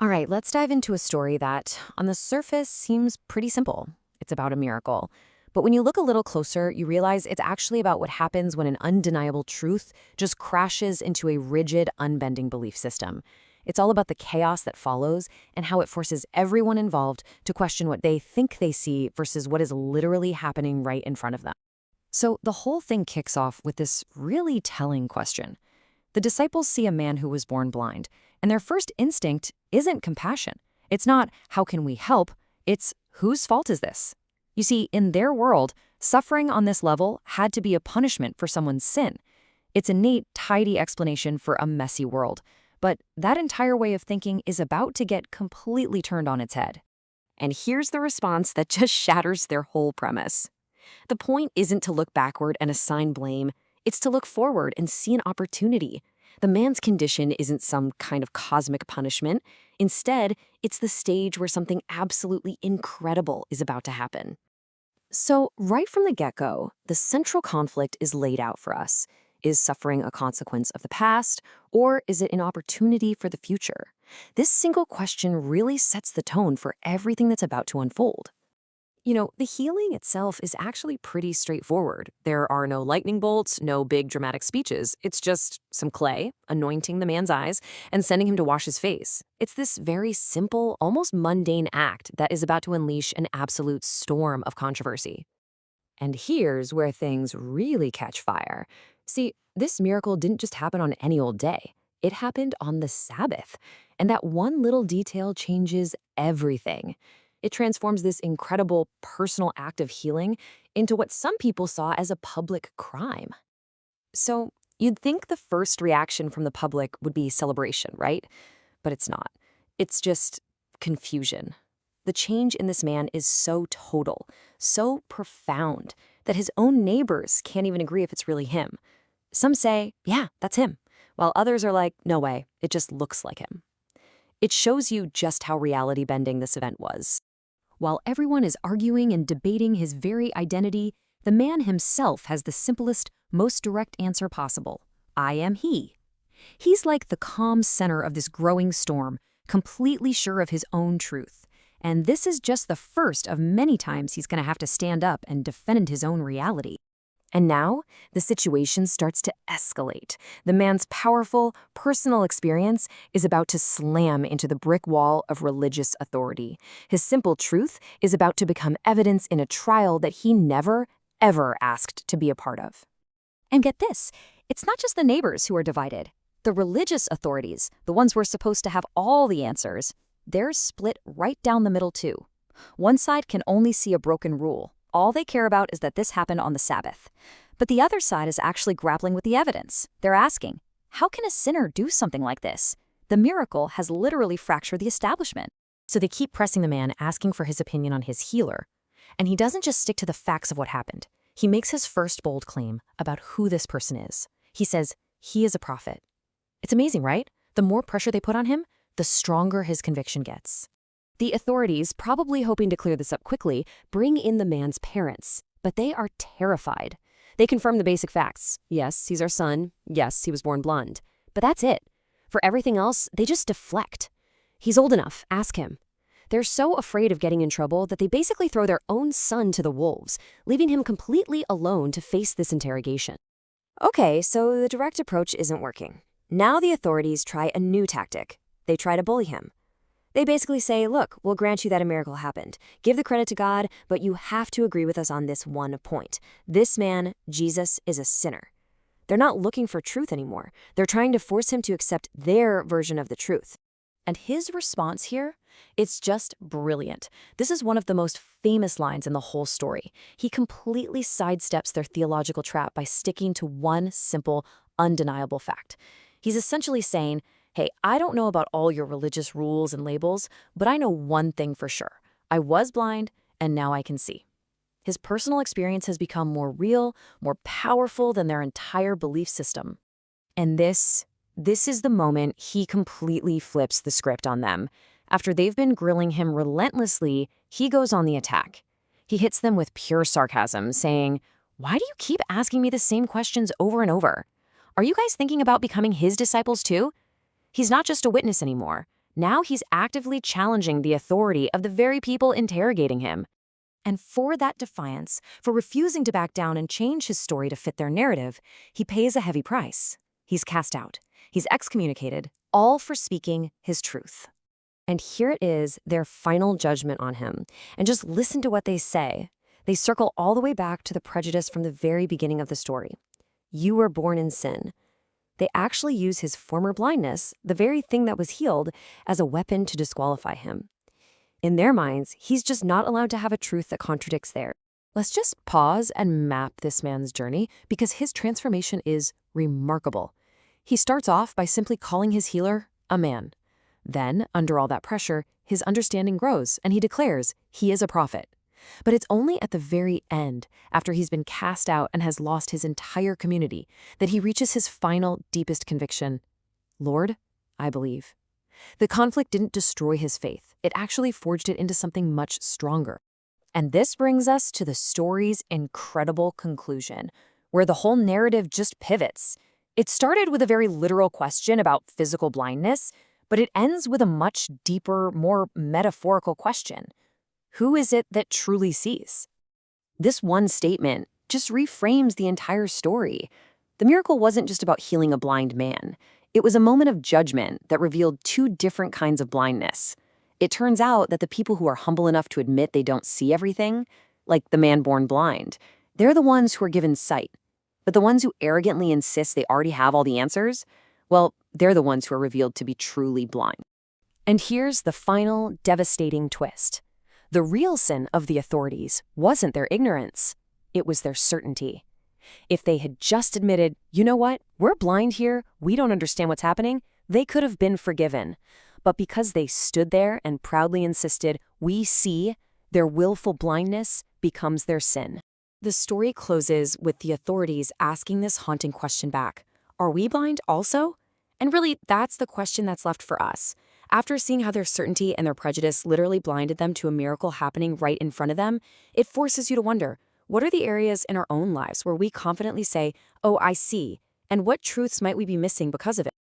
All right, let's dive into a story that, on the surface, seems pretty simple. It's about a miracle. But when you look a little closer, you realize it's actually about what happens when an undeniable truth just crashes into a rigid, unbending belief system. It's all about the chaos that follows and how it forces everyone involved to question what they think they see versus what is literally happening right in front of them. So the whole thing kicks off with this really telling question. The disciples see a man who was born blind, and their first instinct isn't compassion. It's not, how can we help? It's, whose fault is this? You see, in their world, suffering on this level had to be a punishment for someone's sin. It's a neat, tidy explanation for a messy world. But that entire way of thinking is about to get completely turned on its head. And here's the response that just shatters their whole premise. The point isn't to look backward and assign blame. It's to look forward and see an opportunity. The man's condition isn't some kind of cosmic punishment. Instead, it's the stage where something absolutely incredible is about to happen. So, right from the get-go, the central conflict is laid out for us. Is suffering a consequence of the past, or is it an opportunity for the future? This single question really sets the tone for everything that's about to unfold. The healing itself is actually pretty straightforward. There are no lightning bolts, no big dramatic speeches. It's just some clay, anointing the man's eyes, and sending him to wash his face. It's this very simple, almost mundane act that is about to unleash an absolute storm of controversy. And here's where things really catch fire. See, this miracle didn't just happen on any old day. It happened on the Sabbath. And that one little detail changes everything. It transforms this incredible personal act of healing into what some people saw as a public crime. So you'd think the first reaction from the public would be celebration, right? But it's not. It's just confusion. The change in this man is so total, so profound, that his own neighbors can't even agree if it's really him. Some say, yeah, that's him, while others are like, no way, it just looks like him. It shows you just how reality-bending this event was. While everyone is arguing and debating his very identity, the man himself has the simplest, most direct answer possible. I am he. He's like the calm center of this growing storm, completely sure of his own truth. And this is just the first of many times he's going to have to stand up and defend his own reality. And now, the situation starts to escalate. The man's powerful, personal experience is about to slam into the brick wall of religious authority. His simple truth is about to become evidence in a trial that he never, ever asked to be a part of. And get this, it's not just the neighbors who are divided. The religious authorities, the ones who are supposed to have all the answers, they're split right down the middle too. One side can only see a broken rule. All they care about is that this happened on the Sabbath. But the other side is actually grappling with the evidence. They're asking, how can a sinner do something like this? The miracle has literally fractured the establishment. So they keep pressing the man, asking for his opinion on his healer. And he doesn't just stick to the facts of what happened. He makes his first bold claim about who this person is. He says, he is a prophet. It's amazing, right? The more pressure they put on him, the stronger his conviction gets. The authorities, probably hoping to clear this up quickly, bring in the man's parents, but they are terrified. They confirm the basic facts. Yes, he's our son. Yes, he was born blind. But that's it. For everything else, they just deflect. He's old enough, ask him. They're so afraid of getting in trouble that they basically throw their own son to the wolves, leaving him completely alone to face this interrogation. Okay, so the direct approach isn't working. Now the authorities try a new tactic. They try to bully him. They basically say, look, we'll grant you that a miracle happened. Give the credit to God, but you have to agree with us on this one point. This man, Jesus, is a sinner. They're not looking for truth anymore. They're trying to force him to accept their version of the truth. And his response here, it's just brilliant. This is one of the most famous lines in the whole story. He completely sidesteps their theological trap by sticking to one simple, undeniable fact. He's essentially saying, hey, I don't know about all your religious rules and labels, but I know one thing for sure. I was blind, and now I can see. His personal experience has become more real, more powerful than their entire belief system. And this is the moment he completely flips the script on them. After they've been grilling him relentlessly, he goes on the attack. He hits them with pure sarcasm, saying, why do you keep asking me the same questions over and over? Are you guys thinking about becoming his disciples too? He's not just a witness anymore. Now he's actively challenging the authority of the very people interrogating him. And for that defiance, for refusing to back down and change his story to fit their narrative, he pays a heavy price. He's cast out. He's excommunicated, all for speaking his truth. And here it is, their final judgment on him. And just listen to what they say. They circle all the way back to the prejudice from the very beginning of the story. You were born in sin. They actually use his former blindness, the very thing that was healed, as a weapon to disqualify him. In their minds, he's just not allowed to have a truth that contradicts theirs. Let's just pause and map this man's journey because his transformation is remarkable. He starts off by simply calling his healer a man. Then, under all that pressure, his understanding grows and he declares he is a prophet. But it's only at the very end, after he's been cast out and has lost his entire community, that he reaches his final, deepest conviction. Lord, I believe. The conflict didn't destroy his faith. It actually forged it into something much stronger. And this brings us to the story's incredible conclusion, where the whole narrative just pivots. It started with a very literal question about physical blindness, but it ends with a much deeper, more metaphorical question. Who is it that truly sees? This one statement just reframes the entire story. The miracle wasn't just about healing a blind man. It was a moment of judgment that revealed two different kinds of blindness. It turns out that the people who are humble enough to admit they don't see everything, like the man born blind, they're the ones who are given sight. But the ones who arrogantly insist they already have all the answers, well, they're the ones who are revealed to be truly blind. And here's the final devastating twist. The real sin of the authorities wasn't their ignorance. It was their certainty. If they had just admitted, you know what, we're blind here, we don't understand what's happening, they could have been forgiven. But because they stood there and proudly insisted, we see, their willful blindness becomes their sin. The story closes with the authorities asking this haunting question back. Are we blind also? And really, that's the question that's left for us. After seeing how their certainty and their prejudice literally blinded them to a miracle happening right in front of them, it forces you to wonder, what are the areas in our own lives where we confidently say, oh, I see, and what truths might we be missing because of it?